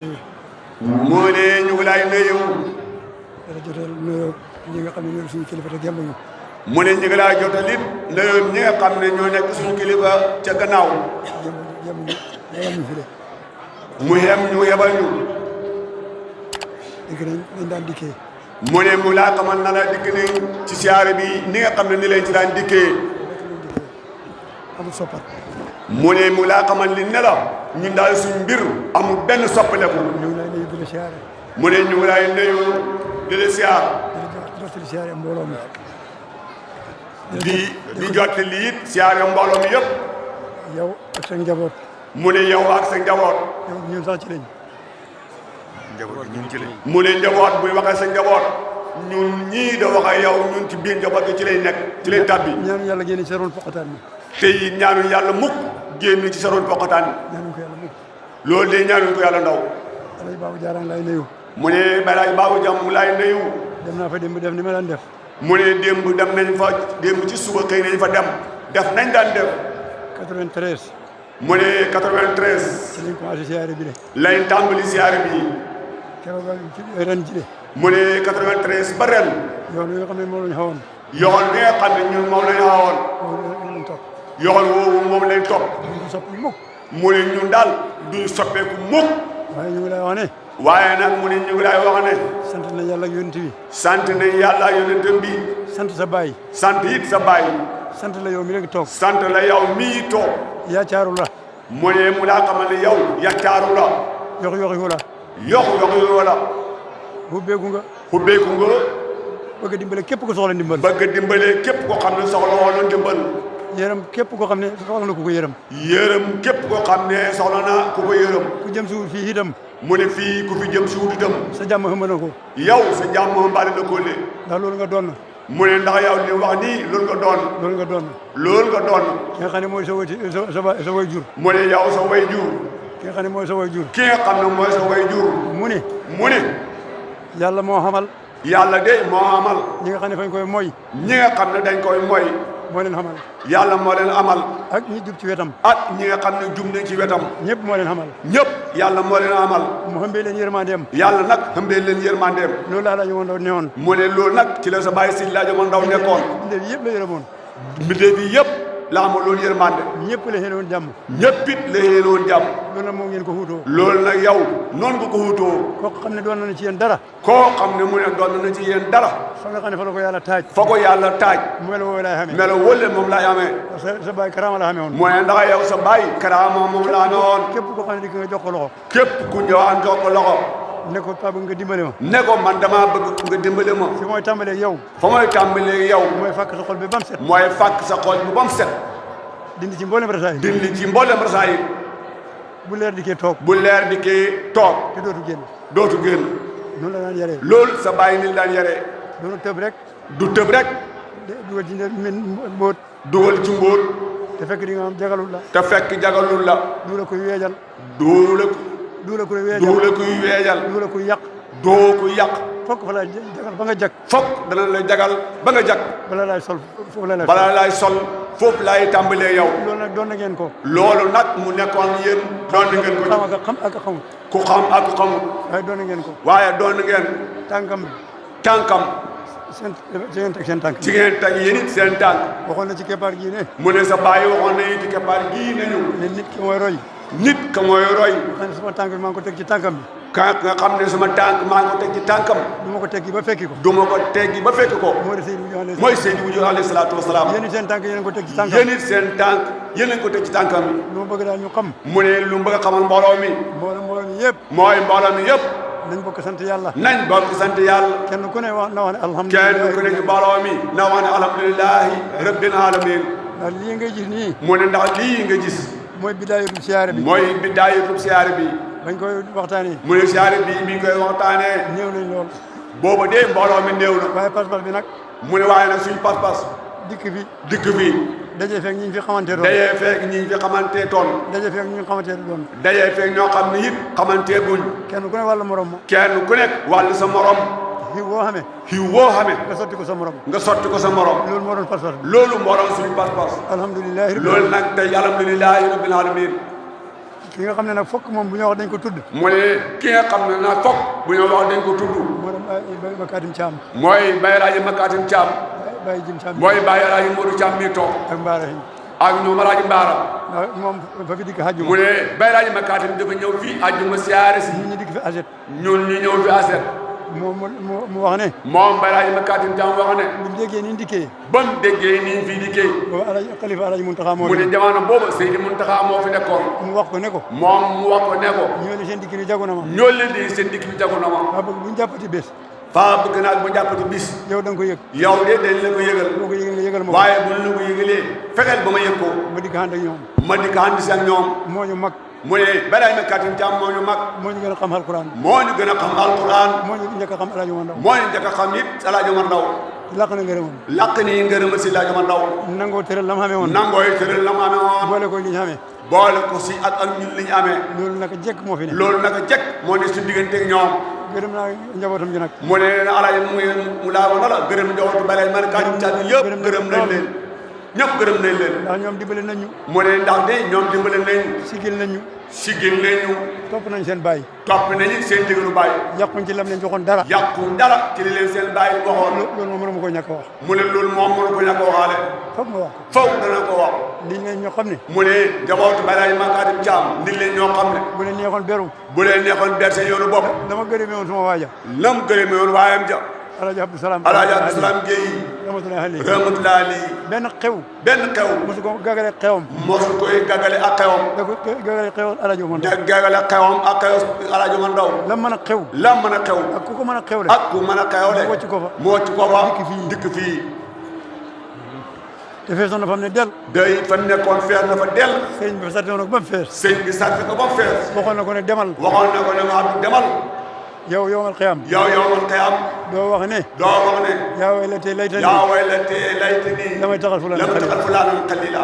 moo ne ñu ngi lay nuyu. dara jotal nuyoo ñi nga xam ne ñoo suñu kilifa te gemb ñu. mu ne ñu ngi lay jotal it nuyoo ñi nga xam ne ñoo nekk suñu kilifa ca gannaaw. gemb ñu yebal ñu fi de. mu ñu yebal ñu. dégg nañ daan dikkee. mu ne mu laa xamal na la dikk nañ ci siyaare bi ni nga xam ne ni leen ci daan dikkee. amul soppat. mu ne mu laa xamal li ne la ñun daal suñu mbir amul benn soppaleku. ñu ngi lay nuyu di la siyaare. mu ne ñu ngi lay nuyu di la siyaar. di siyaare mbooloo mi. di jottali it siyaare mbooloo mi yëpp. yow ak sa njaboot. mu ne yow ak sa njaboot. yow ñun sax ci lañ. njaboot gi ñun ci lañ. mu ne njaboot buy waxee sa njaboot ñun ñii da waxee yow ñun ci biir njaboot gi ci lay nekk ci lay tàbbi. ñaanu yàlla génne ci sa roon poqataan mi. te it ñaanu yàlla mukk génn ci sa roon poqataan mi. ñaanuñ ko yàlla mukk. loolu de ñaanuñ ko yàlla ndaw. Alaaji Baabu Jaaraan lay nuyu. mu ne Alaaji Baabu Jaam lay nuyu. dem naa fa démb def ni ma daan def. mu ne démb dem nañ fa démb ci suba xëy nañ fa dem def nañ daan def. 93. mu ne 93. ci lañ commencé siyaare bi de. lañ tàmbali siyaare bi. keroog ci ren ji de. mu ne 93 ba ren. yoon wi nga xam ne moom lañ xawoon. yoon bi nga xam ne ñun moom lañ xawoon. moom lañ topp. yoon woowu moom lañ topp. duñ ko soppi mukk. mu ne ñun daal duñ soppeeku mukk. waaye ñu ngi lay wax ne. waaye nag mu ne ñu ngi lay wax ne. sant nañ yàlla ak yonent bi. sant nañ yàlla ak yonentam bi. sant sa baay. sant it sa baay. sant la yow mi la ngi toog. sant la yow mii toog. yaacaaru la. mu ne mu laa xamal ne yow yaccaaru la. yox-yoxi la. yox-yoxi wala. hubbeeku nga. hubbeeku nga. bëgg a dimbale képp ko soxla ndimbal. bëgg a dimbale képp koo xam ne soxla woon na ndimbal. yërëm képp koo xam ne soxla na ku ko yërëm. yërëm képp koo xam ne soxla na ku ko yërëm. ku jëm si wut fii itam. mu ne fii ku fi jëm si wut itam. sa jàmm xëmb na ko. yow sa jàmm mbaale na ko le. ndax loolu nga doon. mu ne ndax yow li wax nii loolu nga doon. loolu nga doon. loolu nga doon. ki nga xam ne mooy sa way jur. mu ne yow sa way jur. ki nga xam ne mooy sa way jur. ki nga xam ne mooy sa way jur. mu ne. mu ne. yàlla moo xamal. yàlla de moo amal. ñi nga xam ne fañ koy moy. ñi nga xam ne dañ koy moy. moo leen xamal. yàlla moo leen amal. ak ñi jub ci wetam. ak ñi nga xam ne jub nañ ci wetam. ñëpp moo leen xamal. ñëpp yàlla moo leen amal. mu xëmbee leen yërmandeem. yàlla nag xëmbee leen yërmandeem. loolu laa la ñu woon newoon. mu ne loolu nag ci la sa bàyyi si laajo ma ndaw nekkoon. mbindeef yëpp la yërëmoon. mbindeef bi yëpp la amal loolu yërmande. ñëpp la xéenoon jàmm. ñëpp it la xéenoon jàmm. loolu nag moo ngeen ko wuutoo. loolu nag yow noonu nga ko wuutoo. koo xam ne doon na ci yéen dara. koo xam ne mu ne doon na ci yéen dara. fa nga xam ne fa la ko yàlla taaj. fa ko yàlla taaj. melo woo laay xamee. melo wóole moom laay amee. sa baay karaama la xamee woon. mooy ndax yow sa baay karaama moom la amee woon. képp koo xam ne di nga jox ko loxo. képp ku ñëwaan jox ko loxo. ne ko paa bëgg nga dimbale ma. ne ko man damaa bëgg nga dimbale ma. fi mooy tàmbalee yow. fa mooy tàmbalee yow. mooy fàkk sa xol bi bam set. mooy fàkk sa xol bi bam set. dindi ci mboolem rasaay. dindi ci mboolem rasaay. bu leer dikkee toog. bu leer dikkee toog. te dootu génn. dootu génn. noonu la daan yaree. loolu sa bàyyi ni daan yaree. doonu tëb rek. du tëb rek. dugal ci mbóot. dugal ci mbóot. te fekk di nga am jagalul la. te fekk jagalul la. du la koy weejal. du la koy weejal. du la koy weejal. du la koy yàq. doo ko yàq. fokk fa laay jagal ba nga jag. fokk dana la jagal ba nga jag. bala laay sol foofu la bala laay sol foofu laay tàmbalee yow. loolu nag doon na ngeen ko. loolu nag mu nekkoon yéen doon na ngeen ko. xam ak xamul. ku xam ak ku xamul. waaye doon na ngeen ko. waaye doon na ngeen. tànkam. ci ngeen teg seen tànk. ci ngeen teg yéen it seen tànk. waxoon na ci keppaar gii ne. mu ne sa baay waxoon na it ci keppaar gii ne ñu. ne nit ki mooy roy. nit ka mooy roy. xam ne sama tànk bi maa ngi ko teg ci tànkam bi. ka nga xam ne sama tànk maa ngi ko teg ci tànkam. du ma ko teggi ba fekki ko. du ma ko teggi ba fekki ko. mooy Seydou Wujur alayhi salaatu wa salaam. yéen it seen tànk yéen ko teg ci tànkam. yéen it seen tànk yéen ko teg ci tànkam. lu ma bëgg daal ñu xam. mu ne lu mu bëgg a xamal mbooloo mi. mbooloo mi yëpp. mooy mbooloo mi yëpp. nañ bokk sant yàlla. nañ bokk sant yàlla. kenn ku ne wax na wax ne alhamdulilah. kenn ku ne ci mbooloo mi na wax ne alhamdulilahi rabbil alamin. ndax lii ngay gis nii. mu ne ndax lii nga gis. mooy bidaayatul siyaare bi. mooy bidaayatul siyaare bi. bañ koy waxtaanee. mu ne siyaare bi mi ngi koy waxtaanee. néew nañ lool. booba de mbooloo mi néew na. waaye pas-pas bi nag. mu ne waaye nag suñ pas-pas. dikk fi. dajee fekk ñi fi xamante doon. dajee fekk ñi fi xamante toon. dajee fekk ñi xamante doon. dajee fekk ñoo xam ne it xamante guñ. kenn ku ne wàllu morom ma. kenn ku nekk wàllu sa morom. xiw woo xamee. xiw woo xamee. nga sotti ko sa morom. nga sotti ko sa morom. loolu moo doon pas-pas. loolu moo doon suñu pas-pas. alhamdulilah. loolu nag tey alhamdulilahi rabbil alamin. ki nga xam ne nag fokk moom bu ñu wax dañ ko tudd. mu ne ki nga xam ne nag fokk bu ñu wax dañ ko tudd. moo dem Baye Makaatim Thiam. mooy Baye Alaaji Makaatim Thiam. Baye Jim Thiam. mooy Baye Alaaji Modou Thiam mi toog. ak Mbaara yi. ak ñoom Alaaji Mbaara. ndax moom fa fi dikk àjjuma. mu ne Baye Alaaji Makaatim dafa ñëw fii àjjuma siyaare si. ñun ñu dikk fi aset. ñun ñu ñëw fi aset. mu wax ne. moom Baye Alaaji Makaatim Thiam wax ne. bu mu déggee ni ñu dikkee. ba mu déggee nii fii dikkee. boobu xalifa Alaaji Muntaxa moo mu ne jamono boobu Seydi Muntaxa moo fi nekkoon. mu wax ko ne ko. moom mu wax ko ne ko. ñoo ne seen dikk ni jagu na ma. ñoo leen di seen dikk bi jagu na ma. waa bëgg bu ñu jàppati bés. faa bëgg naa bu jàppati bis. yow da nga ko yëg. yow de dañ la ko yëgal. boo ko yëgal nga yëgal ma ko. waaye bu ñu la ko yëgalee fexeel ba ma yëg ko. ma dikk ànd ak ñoom. ma dikk ànd si ak ñoom. moo ñu mag. mu ne Baye Alaaji Makaatim Thiam moo ñu mag. moo ñu gën a xam alquran. moo ñu gën a xam alquran. moo ñu njëkk a xam Alaaji Omar Ndaw. moo ñu njëkk a xam it Alaaji Omar Ndaw. làq na ngërëmam. làq nii ngërëma si Alaaji Omar Ndaw. nangoo tëral la mu xamee woon. nangooy tëral la mu amee woon. boole ko li ñu xamee. boole ko si ak ñun li ñu amee. loolu naka jekk moo fi ne. loolu naka jekk moo ne suñu diggante ak ñoom. gërëm naa njabootam gi nag. mu ne Alaaji mu laa woon la gërëm njabootu Baye Alaaji Makaatim Thiam yëpp gërëm nañ leen. ñëpp gërëm nañ leen. ndax ñoom dimbale nañ ñu. mu ne ndax de ñoom dimbale nañ. sigil nañ ñu. sigil nañ ñu. topp nañ seen baay. topp nañu seen ndigalu baay. yàquñ ci lam leen joxoon dara. yàqu dara ci li leen seen baay waxoon. loolu moom mënuma ko ñàkk a wax. mu ne loolu moom mënu ko ñàkk a waxaale. foog ma wax ko. faw dana ko wax. li ngeen ñoo xam ne. mu ne njabootu Baye Alaaji Makaatim Thiam nit leen ñoo xam ne. bu leen neexoon beru. bu leen neexoon ber seen yoonu bopp. dama gërëmee woon suma waaja. lam gërëmee woon waayam ja. Alaaji Abdou Salaam. Alaaji Abdou Salaam Guèye. rahmatullahi alayhi. rahmatullahi alayhi. benn xew. benn xew. mosu ko gàggale xewam. mosu koy gàggale ak xewam. da ko gàggale xewam Alaaji Omar Ndaw. da gàggale xewam ak xew Alaaji Omar Ndaw. la mën a xew. la mën a xew. ak ku ko mën a xewle. ak ku mën a xewle. mu wàcc ko fa. mu wàcc ko fa. dikk dikk fii. te feesoon na fa am ne del. day fa nekkoon fees na fa del. sëriñ bi fa sàtte woon ko ba mu fees. sëñ bi sàcc ko ba mu fees. waxoon na ko ne demal. waxoon na ko ne ma demal. yow yowmal xiyaam. yow man xiyam. doo wax ne. doo wax ne. yaa waylatee laytanii. yaa waylatee laytanii. damay taxal fulaanan lam taxal fulaanan qalila.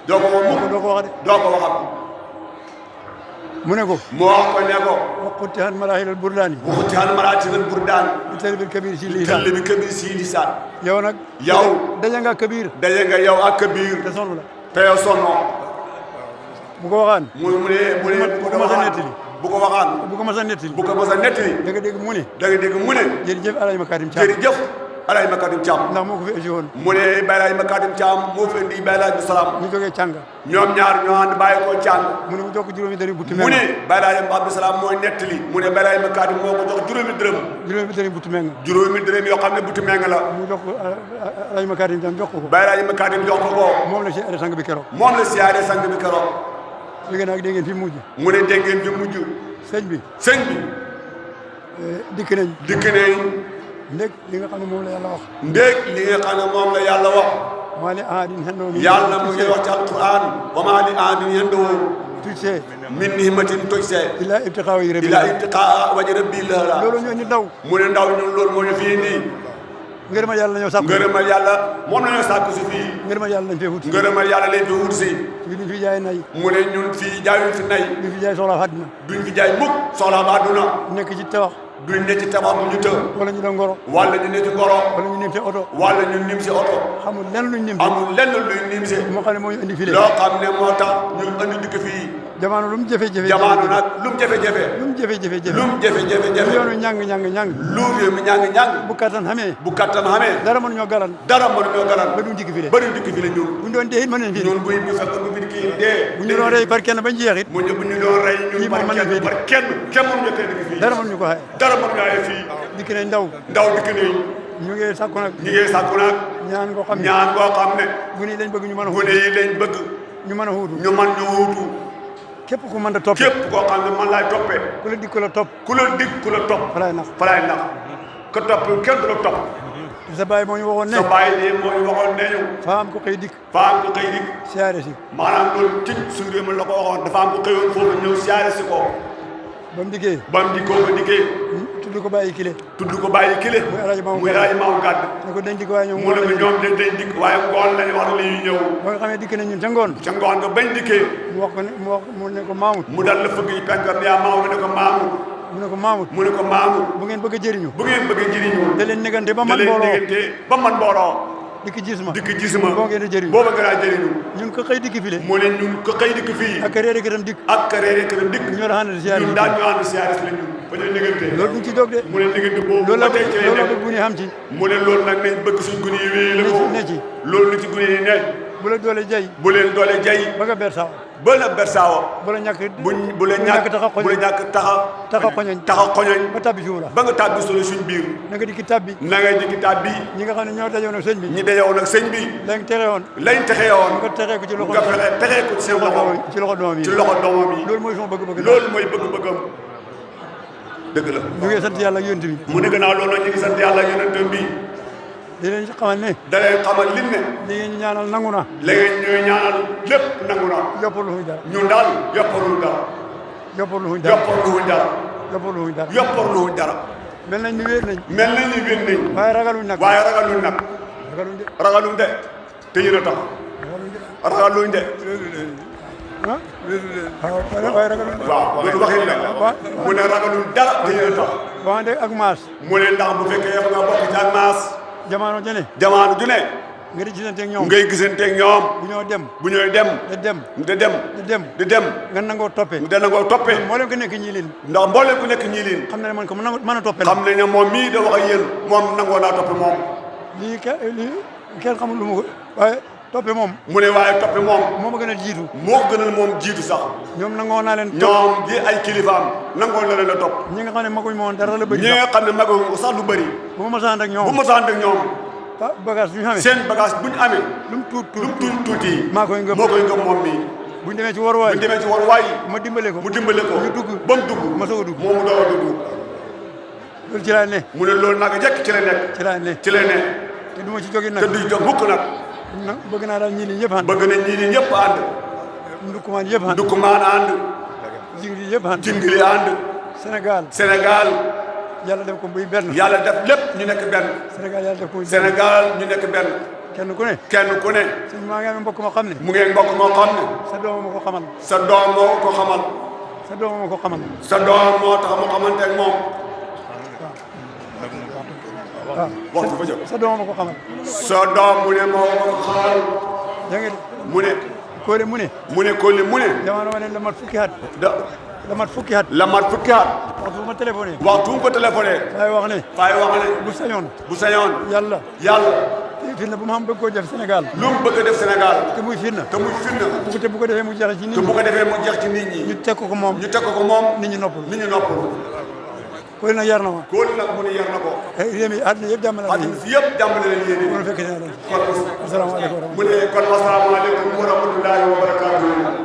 doo ko wax mukk. doo ko wax de. doo ko waxam. mu ne ko. mu wax ko ne ko. waqutihan maraahilal burdaani. waqutihan maraahilal burdaani. bi talbil kabir si lisaan. bi kabir si lisaan. yow nag. yow. daje nga kabir. daje nga yow ak kabir. te sonn la. te yow sonnoo. bu ko waxaan. mu ne bu ko mas a nettali. bu ko waxaan. bu ko mas a nettali. bu ko mas a nettali. da nga dégg mu ne. da nga dégg mu ne. jërëjëf Alaaji Makaatim Thiam. jërëjëf Alaaji Makaatim Thiam. ndax moo ko fi indi woon. mu ne Baye Alaaji Makaatim Thiam moo fi indi Baye Alaaji Salaam. ñu jógee càng. ñoom ñaar ñoo ànd bàyyi ko càng. mu ne mu jox ko juróomi dërëm butti mu ne Baye Alaaji Abdou Salaam mooy nettali. mu ne Baye Alaaji Makaatim moo ko jox juróomi dërëm. juróomi dërëm butti meng. juróomi dërëm yoo xam ne butti meng la. mu jox ko Alaaji Makaatim Thiam jox ko ko. Baye Alaaji Makaatim jox ko ko. moom la siyaare sang bi keroog. moom la siyaare sang bi keroog. léegi nag dégg ngeen fi mujj. mu ne dégg ngeen fi mujj. sëñ bi. sëñ bi. dikk nañ. dikk nañ. ndég li nga xam ne moom la yàlla wax. ndég li nga xam ne moom la yàlla wax. maa li ahadin hendoon. yàlla mu ngi wax ci alquran. wa maa li ahadin hendoon. tujsee. min ni'matin tujzaa. illaa ibtiqaa wajhi rabbil illaa ibtiqaa wajhi rabbil a'laa. loolu ñoo ñu daw. mu ne ndaw ñun loolu moo ñu fii indi. ngërëmal yàlla la ñoo sàkku. ngërëmal yàlla moom la ñoo sàkku si fii. ngërëmal yàlla lañ fee wut. ngërëmal yàlla lañ fi wut si. fii duñ fi jaay nay. mu ne ñun fii jaayuñ fi nay. duñ fi jaay soxla àddina. duñ fi jaay mukk soxla ba àdduna. nekk ci tabax. duñ ne ci tabax bu ñu të. wala ñu doon ngoro. wala ñu ne ci ngoro. wala ñu nim si oto. wala ñu nim si oto. xamul lenn luñ nim si. amul lenn luñ nim si. moo xam ne moo ñu indi file. loo xam ne moo tax ñu andi dikk fii. jamono lu mu jafe-jafe. jamono nag lu mu jafe-jafe. lu mu jafe-jafe. lu mu jafe-jafe. lu yoon wi ñàng. lu réew mi ñàng. bu kattan xamee. bu kattan xamee. dara mënuñoo galan. dara mënuñoo galan. ba duñ dikk file. ba duñ dikk file ñun. bu ñu doon dee it mën nañ fi. ñun buy bu fekk bu fi kii dee. bu ñu doon rey par kenn bañ jeex it. bu ñu doon rey ñun par kenn mënuñu tee dikk fii. dara mënuñu ko xaye. dara mënuñu xaye fii. dikk nañ ndaw. ndaw dikk nañ. ñu ngi sàkku nag. ñu ngi sàkku nag. ñaan koo xam ne. ñaan koo xam ne. gune yi lañ bëgg ñu mën a. gune yi lañ bëgg. ñu mën a wuutu. ñu mën ñu wuutu. képp ku mën a toppee. képp koo xam ne man laay toppee. ku la dig ku la topp. ku la dig ku la topp. fa laay nax. fa laay nax. ka topp kenn du la topp. sa baay moo ñu waxoon ne. sa baay lii moo ñu waxoon ne ñu. faa am ko xëy dikk. faa am ko xëy dikk. siyaare si. maanaam loolu ci suñu réew mi la ko waxoon dafa am ko xëyoon foofu ñëw siyaare si ko. ba mu dikkee. ba mu dikkoo ba dikkee. tudd ko bàyyi kile. tudd ko bàyyi kile. muy Alaaji Maamu Gàdd. ne ko dañ dikk waaye ñoom. mu ne ko ñoom dañ dikk waaye ngoon lañu wax li ñuy ñëw. ba nga xamee dikk nañ ñun ca ngoon. ca ngoon nga bañ dikkee. mu wax ko ne mu ne ko Maamut. mu dal la fëgg yi penkam yaa Maamut ne ko Maamut. mu ne ko Maamut. mu ne ko Maamut. bu ngeen bëgg a jëriñu. bu ngeen bëgg a jëriñu. da leen negante ba man mbooloo. da leen negante ba man mbooloo. dikk gis ma dikk gis ma boo ngeen di jëriñu booba nga daa jëriñu ñun ko xëy dikk file mu ne ñun ko xëy dikk fii ak réere këram dikk ak reere këram dikk ñoo la àndal siyaare ñun daan ñu ànd siyaare si la ñun ba ñu diggante loolu duñ ci dog de mu ne diggante boobu loolu la ba tey ci lay loolu la nekk bëgg bu ñu xam ci mu ne loolu nag nañ bëgg suñ gune yi wéy la ko ne ci loolu ci gune yi ne bu la doole jay bu leen doole jay ba nga ber saaw ba la bersaawa bu la ñàkk bu la ñàkk bu la ñàkk taxa xoñoñ xoñoñ ba tabbi suuf la ba nga tàbbi solo suñ biir na nga dikki tabbi na ngay dikki tàbbi ñi nga xam ne ñoo dajoon ak sëñ bi ñi dajewoon ak sëñ bi lañ tere woon lañ texee woon nga texee ko ci loxo nga fexe texee ko ci seen loxo ci loxo doomam yi ci loxo doomam yi loolu mooy sama bëgg-bëgg loolu mooy bëgg-bëggam dëgg la ñu ngi sant yàlla ak yonent bi mu ne gannaaw loolu nag ñu ngi sant yàlla yonentam bi di leen xamal ne da leen xamal lim ne li ngeen ñu ñaanal nangu na léegi ñooy ñaanal lépp nangu na yoppalu fuñ dara ñun daal yoppaluñ dara yoppalu fuñ dara yoppaluñ dara yoppalu fuñ dara yoppaluñ dara mel nañ ni wéer nañ mel na ni wén nañ waaye ragaluñ nag waaye ragaluñ nag ragaluñ de ragaluñ de te yéen a tax ragaluñ de ah waaye ragaluñ de waaw loolu waxin la mu ne ragaluñ dara te yéen a tax boo àndee ak maas mu ne ndax bu fekkee yow nga bokk ci ak maas jamono jene jamono ju ne nga di gisante ak ñoom ngay gisanteeg ñoom bu ñoo dem bu ñooy dem da dem di dem di dem di dem nga nangoo toppee dana ko toppee moo leen ko nekk ñii leen ndax mbooleem ku nekk ñii liin xam na ne man ko mën a toppee la xam nañ ne moom mii da wax ak yéen moom nangoo naa toppe moom lii kenn xamul lu mu ko waaye toppee moom mu ne waaye toppe moom moo ma gën a jiitu moo gënal moom jiitu sax ñoom nangoo naa leen topp ñoom ji ay kilifaam nangoo na leen a topp ñi nga xam ne maguñ ma woon dara la bëri ñi nga xam ne mago sax lu bëri bu ma masaan ak bu ñoom ma sant ak ñoom bagage bi ñu xamee seen bagage bu ñu amee lu mu tuut lu mu tuuti maa koy ngëm moo koy ngëm moom mii buñ demee ci waruwaay bu ñu demee ci war waay ma dimbale ko mu dimbale ko ñu dugg ba mu dugg ma soog a dugg moom mu doog a dugg loolu ci laa ne mu ne loolu naka jekk ci la nekk ci laa ne ci la ne te du ma ci jóge te nag duñ jóg mukk nag bëgg naa daal ñii nii ñëpp ànd bëgg na ñii ni ñëpp ànd ndukkumaan yëpp ànd ndukkumaan ànd jingli yëpp ànd jingili ànd Sénégal Sénégal yàlla def ko muy benn yàlla def lépp ñu nekk benn Sénégal yàlla def ko muy benn Sénégal ñu nekk benn kenn ku ne kenn ku ne sëñ maa ngi amee mbokk ma xam ne mu ngeen mbokk moo xam ne sa doom ma ko xamal sa doom moo ko xamal sa doom ma ko xamal sa doom moo tax mu xamante ak moom waaw waxtu fa jot sa doom ma ko xamal sa doom mu ne moo ko xamal da nga mu ne kóole mu ne mu ne Koli mu ne jamono ma ne la mat fukki at da la mat fukki at la mat fukki at waxtu bu ma téléphoné waxtu mu ko téléphoné waaye wax ne fay wax ne bu sañoon bu sañoon yàlla yàlla firnde bu ma xam bëgg koo def Sénégal lu mu bëgg a def Sénégal te muy firnde te muy firnde bu ko defee mu jeex ci nit te bu ñi ko defee mu jeex ci nit ñi ñu teg ko moom ñu teg ko moom nit ñi noppal nit ñi noppalu Kóole nag yar na ma Koli nag mu ne yar na ko réew mi àdduna yëpp jàmm la àddina si yëpp jàmbale leen yéen kon fekk naa leen kon asalaamaaleykum mu ne kon wasalaamaaleykum wa rahmatullahi wa barakaatuh